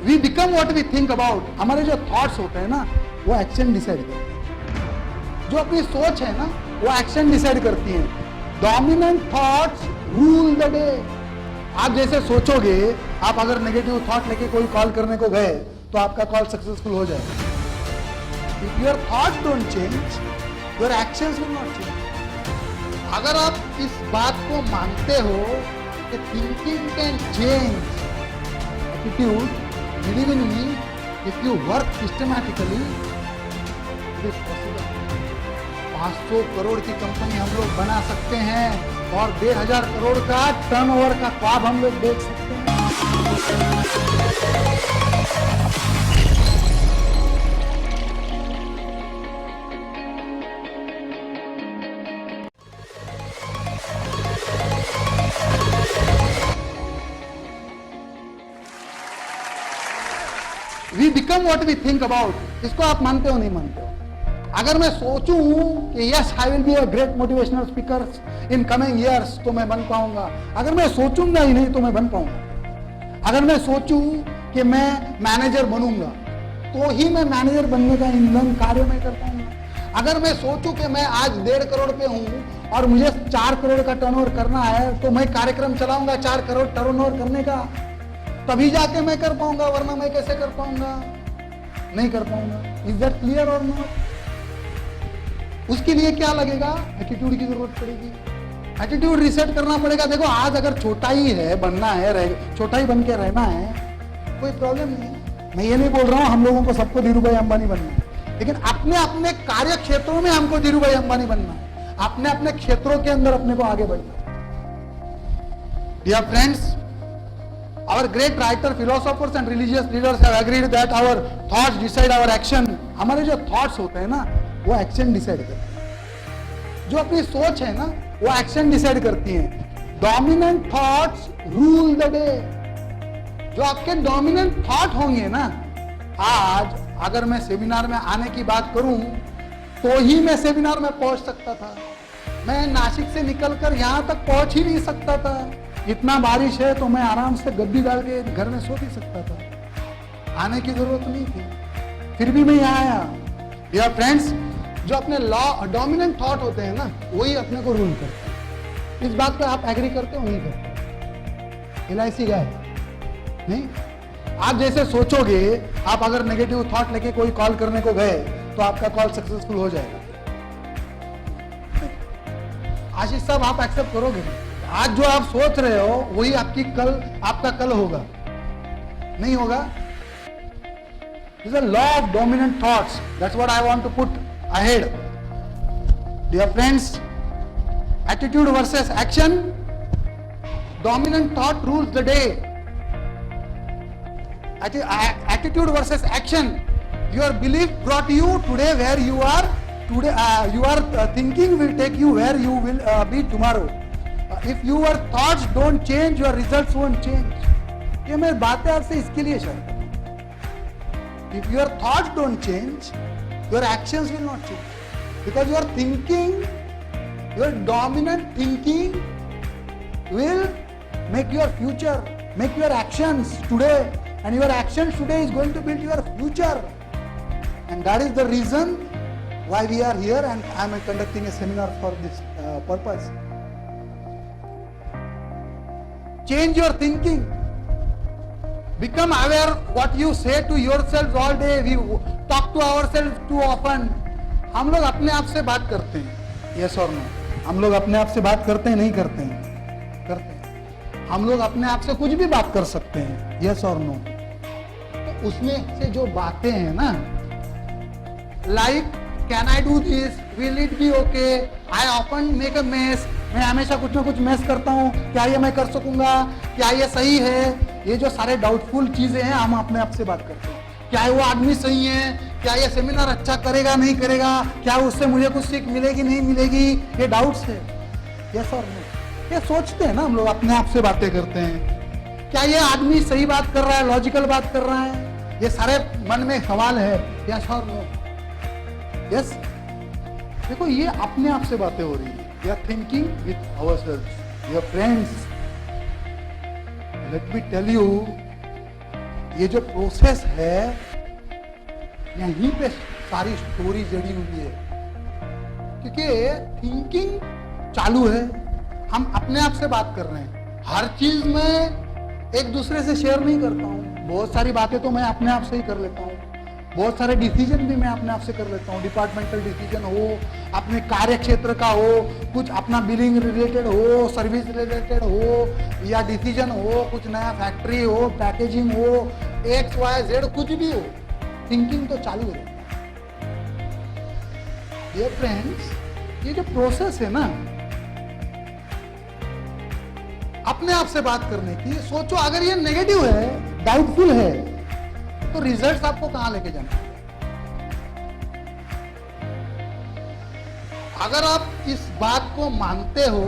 We become what we think about. हमारे जो thoughts होते हैं ना, वो एक्शन डिसाइड करते हैं। जो अपनी सोच है ना, वो एक्शन डिसाइड करती है। Dominant thoughts rule the day. आप जैसे सोचोगे, आप अगर नेगेटिव थॉट लेके कोई कॉल करने को गए तो आपका कॉल सक्सेसफुल हो जाएगा। If your thought don't change, your actions will not change. अगर आप इस बात को मानते हो कि thinking can change attitude, believe in me, if you work systematically, it is possible. 500 crore की कंपनी हम लोग बना सकते हैं और 1,500 करोड़ का टर्नओवर का ख्वाब हम लोग देख सकते हैं। We become what we think about. इसको आप मानते हो नहीं मानते हो? अगर मैं सोचूं कि yes I will be a great motivational speaker in coming years, तो मैं बन पाऊंगा। अगर मैं सोचूंगा ही नहीं तो मैं बन पाऊंगा। अगर मैं सोचूं कि मैं मैनेजर बनूंगा, तो ही मैं मैनेजर बनने का ईंधन कार्य में कर पाऊंगा। अगर मैं सोचूं कि मैं आज 1.5 करोड़ पे हूं और मुझे 4 करोड़ का टर्नओवर करना है, तो मैं कार्यक्रम चलाऊंगा 4 करोड़ टर्नओवर करने का, तभी जाके मैं कर पाऊंगा, वरना मैं कैसे कर पाऊंगा? नहीं कर पाऊंगा। इज दैट क्लियर और नॉट? उसके लिए क्या लगेगा? एटीट्यूड की जरूरत पड़ेगी। एटीट्यूड रिसेट करना पड़ेगा। देखो, आज अगर छोटा ही है बनना है, छोटा ही बन के रहना है, कोई प्रॉब्लम नहीं। मैं ये नहीं बोल रहा हूं हम लोगों को सबको धीरू भाई अंबानी बनना है, लेकिन अपने अपने कार्य क्षेत्रों में हमको धीरू भाई अंबानी बनना है। अपने अपने क्षेत्रों के अंदर अपने को आगे बढ़ना है। Dear friends, our great writer, philosophers and religious leaders have agreed that our thoughts decide our action. हमारे जो thoughts होते हैं ना, वो एक्शन डिसाइड करते हैं। जो अपनी सोच है ना, वो एक्शन डिसाइड करती है। Dominant thoughts rule the day. जो आपके डोमिनेंट थॉट होंगे ना, आज अगर मैं सेमिनार में आने की बात करूं तो ही मैं सेमिनार में पहुंच सकता था। मैं नासिक से निकलकर यहां तक पहुंच ही नहीं सकता था। इतना बारिश है तो मैं आराम से गद्दी डाल के घर में सो भी सकता था। आने की जरूरत नहीं थी, फिर भी मैं यहाँ आया। डियर फ्रेंड्स, जो अपने डोमिनेंट थॉट होते हैं ना, वही अपने को रूल करते हैं। इस बात पर आप एग्री करते हो नहीं करते? LIC गए नहीं? आप जैसे सोचोगे, आप अगर नेगेटिव थॉट लेके कोई कॉल करने को गए तो आपका कॉल सक्सेसफुल हो जाएगा। आशीष साहब, आप एक्सेप्ट करोगे? आज जो आप सोच रहे हो वही आपका कल होगा, नहीं होगा? This is a law of dominant thoughts. That's what I want to put ahead. Dear friends, attitude versus action. Dominant thought rules the day. Attitude versus action. Your belief brought you today where you are today. Your thinking will take you where you will be tomorrow. If your thoughts don't change, your results won't change. ये मैं बातें आपसे इसके लिए share कर रहा हूं। If your thoughts don't change, your actions will not change. Because your thinking, your dominant thinking will make your future, make your actions today, and your actions today is going to build your future. And that is the reason why we are here, and I am conducting a seminar for this purpose. Change your thinking. Become aware what you say to yourself all day. We talk to ourselves too often. हम लोग अपने आप से बात करते हैं, yes or no? हम लोग अपने आप से बात करते हैं नहीं करते हैं? करते हैं। हम लोग अपने आप से कुछ भी बात कर सकते हैं, yes or no? तो उसमें से जो बातें हैं ना, like can I do this? Will it be okay? I often make a mess. मैं हमेशा कुछ ना कुछ मैस करता हूँ, क्या ये मैं कर सकूंगा? क्या ये सही है? ये जो सारे डाउटफुल चीजें हैं, हम अपने आप से बात करते हैं। क्या वो आदमी सही है? क्या ये सेमिनार अच्छा करेगा नहीं करेगा? क्या उससे मुझे कुछ सीख मिलेगी नहीं मिलेगी? ये डाउट्स है, यस और नो? ये सोचते हैं ना हम लोग, अपने आप से बातें करते हैं। क्या ये आदमी सही बात कर रहा है, लॉजिकल बात कर रहा है? ये सारे मन में सवाल है, यस और नो? यस। देखो, ये अपने आप से बातें हो रही है। We are thinking with ourselves. Dear friends, let me tell you, ये जो प्रोसेस है यहीं पे सारी स्टोरी जड़ी हुई है, क्योंकि थिंकिंग चालू है। हम अपने आप से बात कर रहे हैं, हर चीज में एक दूसरे से शेयर नहीं करता हूँ। बहुत सारी बातें तो मैं अपने आप से ही कर लेता हूँ, बहुत सारे डिसीजन भी मैं अपने आप से कर लेता हूँ। डिपार्टमेंटल डिसीजन हो, अपने कार्य क्षेत्र का हो, कुछ अपना बिलिंग रिलेटेड हो, सर्विस रिलेटेड हो, या डिसीजन हो, कुछ नया फैक्ट्री हो, पैकेजिंग हो, XYZ कुछ भी हो, थिंकिंग तो चालू है। डियर फ्रेंड्स, ये जो प्रोसेस है ना अपने आप से बात करने की, सोचो अगर ये नेगेटिव है, डाउटफुल है, तो रिजल्ट्स आपको कहां लेके जाना है? अगर आप इस बात को मानते हो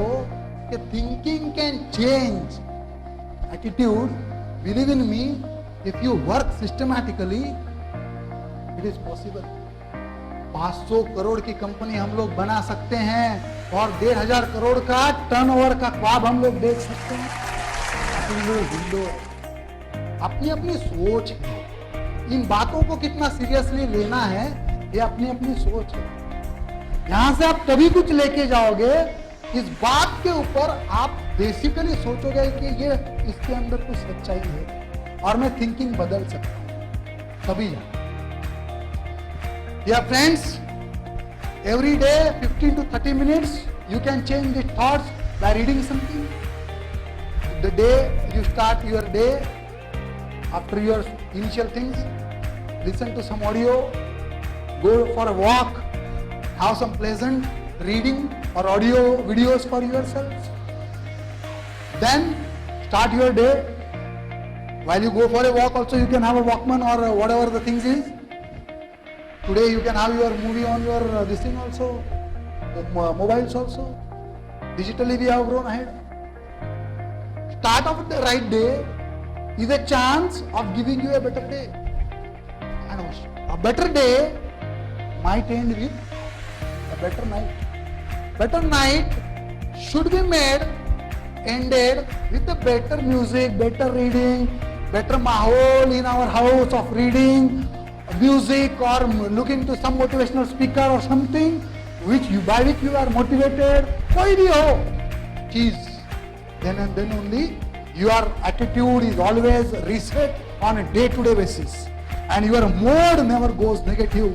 कि thinking can change attitude, believe in me, if you work systematically it is possible. 500 crore की कंपनी हम लोग बना सकते हैं और 1500 करोड़ का टर्नओवर का ख्वाब हम लोग देख सकते हैं। अपनी अपनी सोच है, इन बातों को कितना सीरियसली लेना है ये अपनी अपनी सोच है। यहां से आप तभी कुछ लेके जाओगे, इस बात के ऊपर आप बेसिकली सोचोगे कि ये इसके अंदर कुछ सच्चाई है और मैं थिंकिंग बदल सकता हूं, तभी जाओ। Dear friends, every day 15 to 30 minutes you can change the thoughts by reading something. The day you start your day, after your initial things, listen to some audio, go for a walk, have some pleasant reading or audio videos for yourselves. Then start your day. While you go for a walk also you can have a Walkman or whatever the things is. Today you can have your movie on your this thing also, mobiles also. Digitally we have grown ahead. Start of the right day is a chance of giving you a better day. And a better day might end with a better night. Better night should be ended with a better music, better reading, better mahol in our house of reading, music, or looking to some motivational speaker or something by which you are motivated. कोई भी हो चीज, then and then only your attitude is always reset on a day-to-day basis and your mood never goes negative.